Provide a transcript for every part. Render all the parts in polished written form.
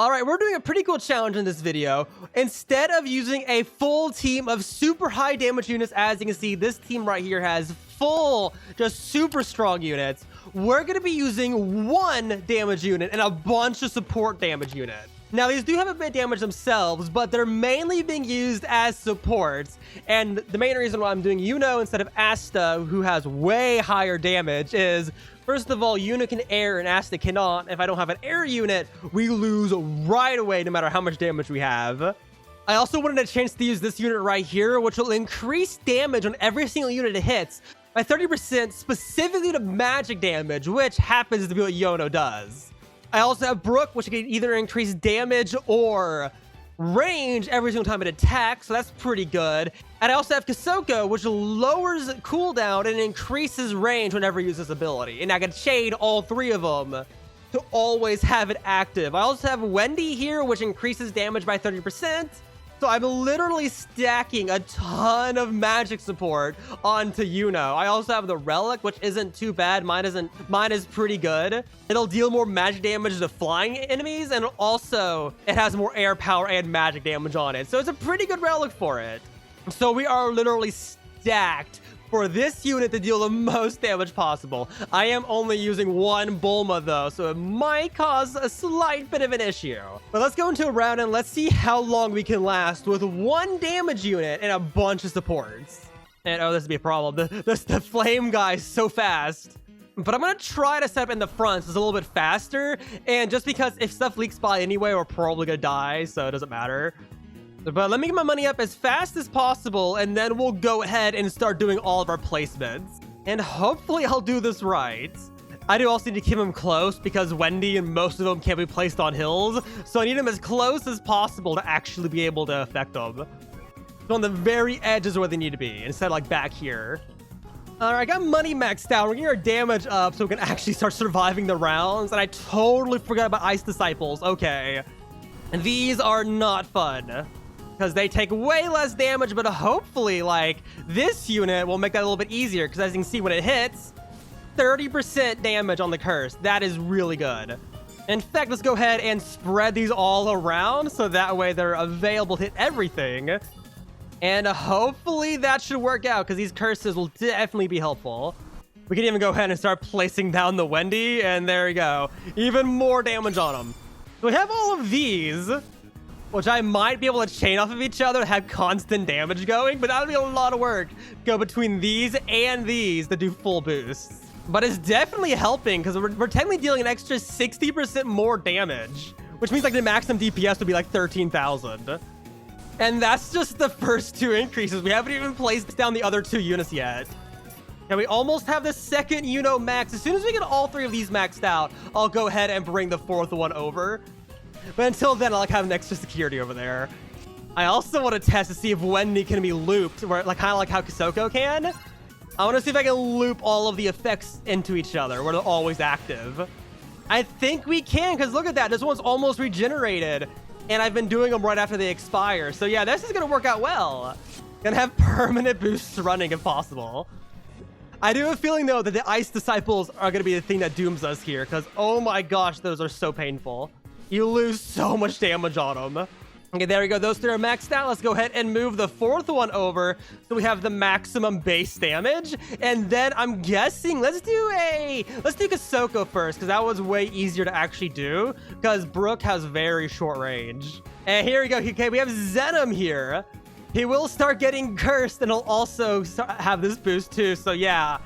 All right, we're doing a pretty cool challenge in this video. Instead of using a full team of super high damage units, as you can see, this team right here has full, just super strong units. We're going to be using one damage unit and a bunch of support damage units. Now, these do have a bit of damage themselves, but they're mainly being used as supports. And the main reason why I'm doing Yuno instead of Asta, who has way higher damage, is first of all, Yuno can air and Asta cannot. If I don't have an air unit, we lose right away no matter how much damage we have. I also wanted a chance to use this unit right here, which will increase damage on every single unit it hits by 30%, specifically to magic damage, which happens to be what Yuno does. I also have Brook, which can either increase damage or range every single time it attacks, so that's pretty good. And I also have Kasoko, which lowers cooldown and increases range whenever you use this ability. And I can chain all three of them to always have it active. I also have Wendy here, which increases damage by 30%. So I'm literally stacking a ton of magic support onto Yuno. I also have the Relic, which isn't too bad. Mine is pretty good. It'll deal more magic damage to flying enemies, and also it has more air power and magic damage on it. So it's a pretty good Relic for it. So we are literally stacked for this unit to deal the most damage possible. I am only using one Bulma though, so it might cause a slight bit of an issue. But let's go into a round and let's see how long we can last with one damage unit and a bunch of supports. And oh, this would be a problem. The flame guy is so fast. But I'm gonna try to set up in the front so it's a little bit faster. And just because if stuff leaks by anyway, we're probably gonna die, so it doesn't matter. But let me get my money up as fast as possible, and then we'll go ahead and start doing all of our placements. And hopefully I'll do this right. I do also need to keep them close because Wendy and most of them can't be placed on hills. So I need them as close as possible to actually be able to affect them. So on the very edges where they need to be, instead of like back here. All right, I got money maxed out. We're getting our damage up so we can actually start surviving the rounds. And I totally forgot about Ice Disciples. Okay. And these are not fun, because they take way less damage, but hopefully, like, this unit will make that a little bit easier, because as you can see, when it hits, 30% damage on the curse. That is really good. In fact, let's go ahead and spread these all around, so that way they're available to hit everything. And hopefully that should work out, because these curses will definitely be helpful. We can even go ahead and start placing down the Wendy, and there we go. Even more damage on them. So we have all of these, which I might be able to chain off of each other to have constant damage going, but that'll be a lot of work. Go between these and these to do full boosts. But it's definitely helping because we're technically dealing an extra 60% more damage, which means like the maximum DPS would be like 13,000. And that's just the first two increases. We haven't even placed down the other two units yet. And we almost have the second Yuno max. As soon as we get all three of these maxed out, I'll go ahead and bring the fourth one over. But until then, I like having extra security over there. I also want to test to see if Wendy can be looped, where like kind of like how Kasoko can. I want to see if I can loop all of the effects into each other, where they're always active. I think we can, because look at that. This one's almost regenerated, and I've been doing them right after they expire. So yeah, this is going to work out well. Gonna have permanent boosts running if possible. I do have a feeling, though, that the Ice Disciples are going to be the thing that dooms us here, because oh my gosh, those are so painful. You lose so much damage on them. Okay, there we go. Those three are maxed out. Let's go ahead and move the fourth one over so we have the maximum base damage. And then I'm guessing, let's do Kasoko first, because that was way easier to actually do, because Brook has very short range. And here we go. Okay, we have Zenom here. He will start getting cursed, and he'll also have this boost too. So yeah,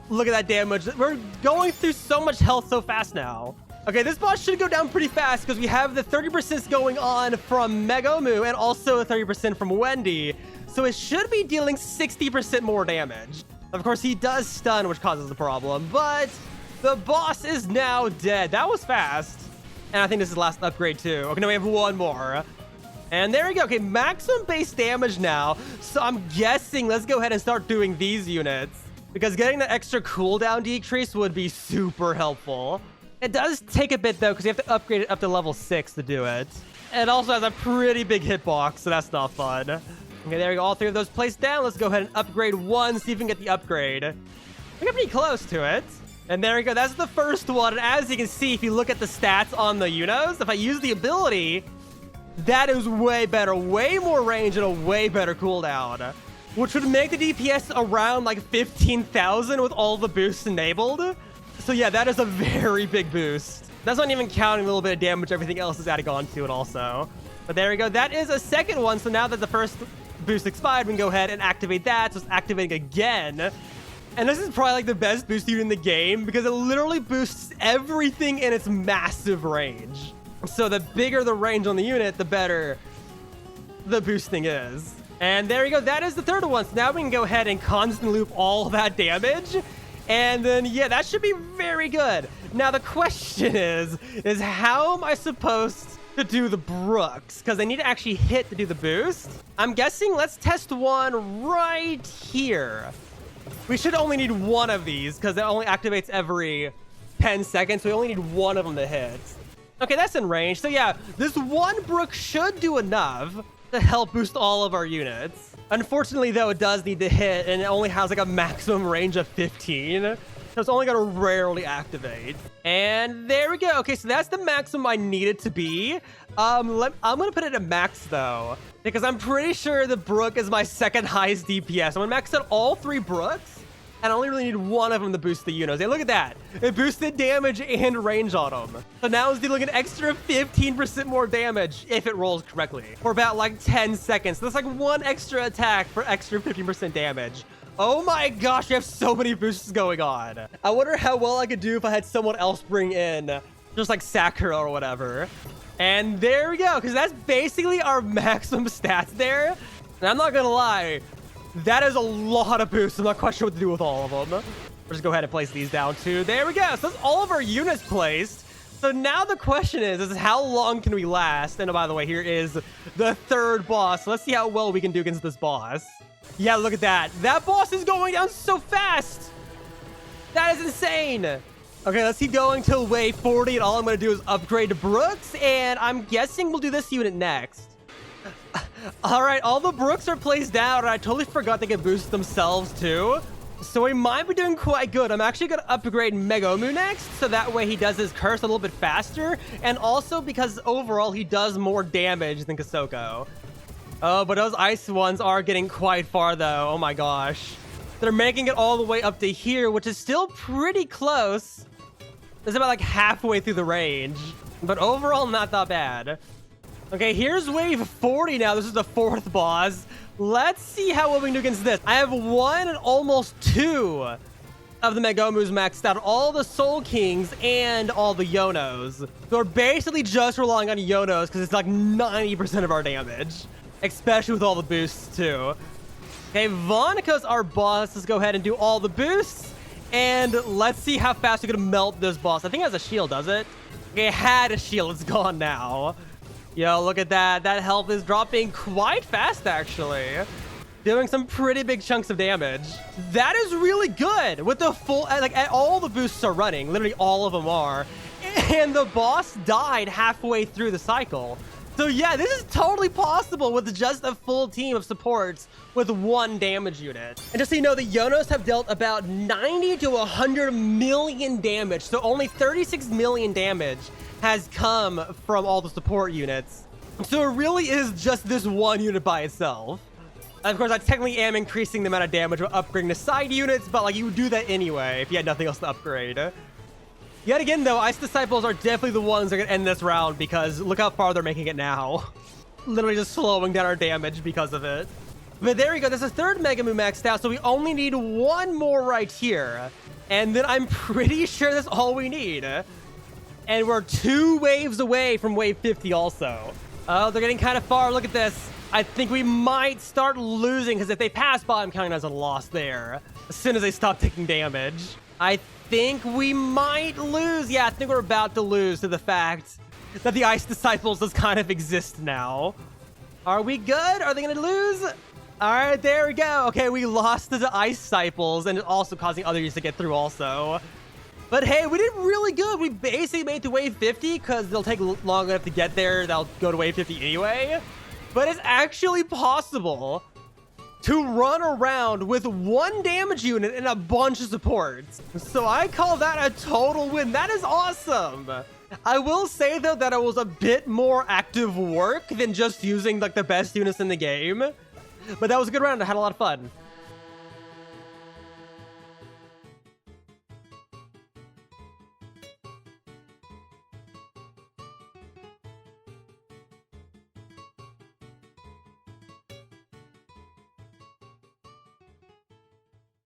look at that damage. We're going through so much health so fast now. Okay, this boss should go down pretty fast because we have the 30% going on from Megumu and also 30% from Wendy. So it should be dealing 60% more damage. Of course, he does stun, which causes the problem, but the boss is now dead. That was fast. And I think this is the last upgrade too. Okay, now we have one more. And there we go. Okay, maximum base damage now. So I'm guessing, let's go ahead and start doing these units, because getting the extra cooldown decrease would be super helpful. It does take a bit, though, because you have to upgrade it up to level 6 to do it. It also has a pretty big hitbox, so that's not fun. Okay, there we go. All three of those placed down. Let's go ahead and upgrade one, see if we can get the upgrade. We got pretty close to it. And there we go. That's the first one. And as you can see, if you look at the stats on the Unos, if I use the ability, that is way better. Way more range and a way better cooldown. Which would make the DPS around like 15,000 with all the boosts enabled. So yeah, that is a very big boost. That's not even counting a little bit of damage everything else is adding on to it also. But there we go. That is a second one. So now that the first boost expired, we can go ahead and activate that. So it's activating again. And this is probably like the best boost unit in the game because it literally boosts everything in its massive range. So the bigger the range on the unit, the better the boosting is. And there we go. That is the third one. So now we can go ahead and constant loop all that damage. And then, yeah, that should be very good. Now, the question is how am I supposed to do the Brooks? Because I need to actually hit to do the boost. I'm guessing let's test one right here. We should only need one of these because it only activates every 10 seconds. So we only need one of them to hit. Okay, that's in range. So yeah, this one Brook should do enough to help boost all of our units. Unfortunately, though, it does need to hit, and it only has like a maximum range of 15. So it's only going to rarely activate. And there we go. Okay, so that's the maximum I need it to be. I'm going to put it at max, though, because I'm pretty sure the Brook is my second highest DPS. I'm going to max out all 3 Brooks. And I only really need one of them to boost the Unos. Hey, look at that. It boosted damage and range on them. So now it's dealing an extra 15% more damage if it rolls correctly for about like 10 seconds. So that's like one extra attack for extra 15% damage. Oh my gosh, we have so many boosts going on. I wonder how well I could do if I had someone else bring in just like Sakura or whatever. And there we go, because that's basically our maximum stats there. And I'm not going to lie. That is a lot of boosts. I'm not quite sure what to do with all of them. We'll just go ahead and place these down too. There we go. So that's all of our units placed. So now the question is how long can we last? And oh, by the way, here is the third boss. So let's see how well we can do against this boss. Yeah, look at that. That boss is going down so fast. That is insane. Okay, let's keep going till wave 40. And all I'm going to do is upgrade to Brooks. And I'm guessing we'll do this unit next. All right, all the Brooks are placed down, and I totally forgot they can boost themselves too. So we might be doing quite good. I'm actually going to upgrade Megomu next, so that way he does his curse a little bit faster, and also because overall he does more damage than Kasoko. Oh, but those ice ones are getting quite far though. Oh my gosh. They're making it all the way up to here, which is still pretty close. It's about like halfway through the range, but overall not that bad. Okay, here's wave 40 now. This is the 4th boss. Let's see how well we can do against this. I have 1 and almost 2 of the Megomus maxed out. All the Soul Kings and all the Yonos. So we're basically just relying on Yonos because it's like 90% of our damage. Especially with all the boosts too. Okay, Vonika's our boss. Let's go ahead and do all the boosts. And let's see how fast we can melt this boss. I think it has a shield, does it? Okay, it had a shield. It's gone now. Yo, look at that. That health is dropping quite fast, actually. Doing some pretty big chunks of damage. That is really good. With the full, like, all the boosts are running. Literally all of them are. And the boss died halfway through the cycle. So yeah, this is totally possible with just a full team of supports with 1 damage unit. And just so you know, the Yonos have dealt about 90 to 100 million damage. So only 36 million damage has come from all the support units. So it really is just this one unit by itself. And of course, I technically am increasing the amount of damage with upgrading the side units, but like you would do that anyway if you had nothing else to upgrade. Yet again, though, Ice Disciples are definitely the ones that are going to end this round because look how far they're making it now. Literally just slowing down our damage because of it. But there we go. There's a 3rd Megamu maxed out, so we only need 1 more right here. And then I'm pretty sure that's all we need. And we're 2 waves away from wave 50 also. Oh, they're getting kind of far. Look at this. I think we might start losing because if they pass by, I'm counting as a loss there. As soon as they stop taking damage. I think we might lose. Yeah, I think we're about to lose to the fact that the Ice Disciples does kind of exist now. Are we good? Are they going to lose? All right, there we go. Okay, we lost to the Ice Disciples and also causing others to get through also. But hey, we did really good. We basically made it to wave 50 because they'll take long enough to get there. They'll go to wave 50 anyway. But it's actually possible to run around with 1 damage unit and a bunch of supports. So I call that a total win. That is awesome. I will say, though, that it was a bit more active work than just using like the best units in the game. But that was a good round. I had a lot of fun.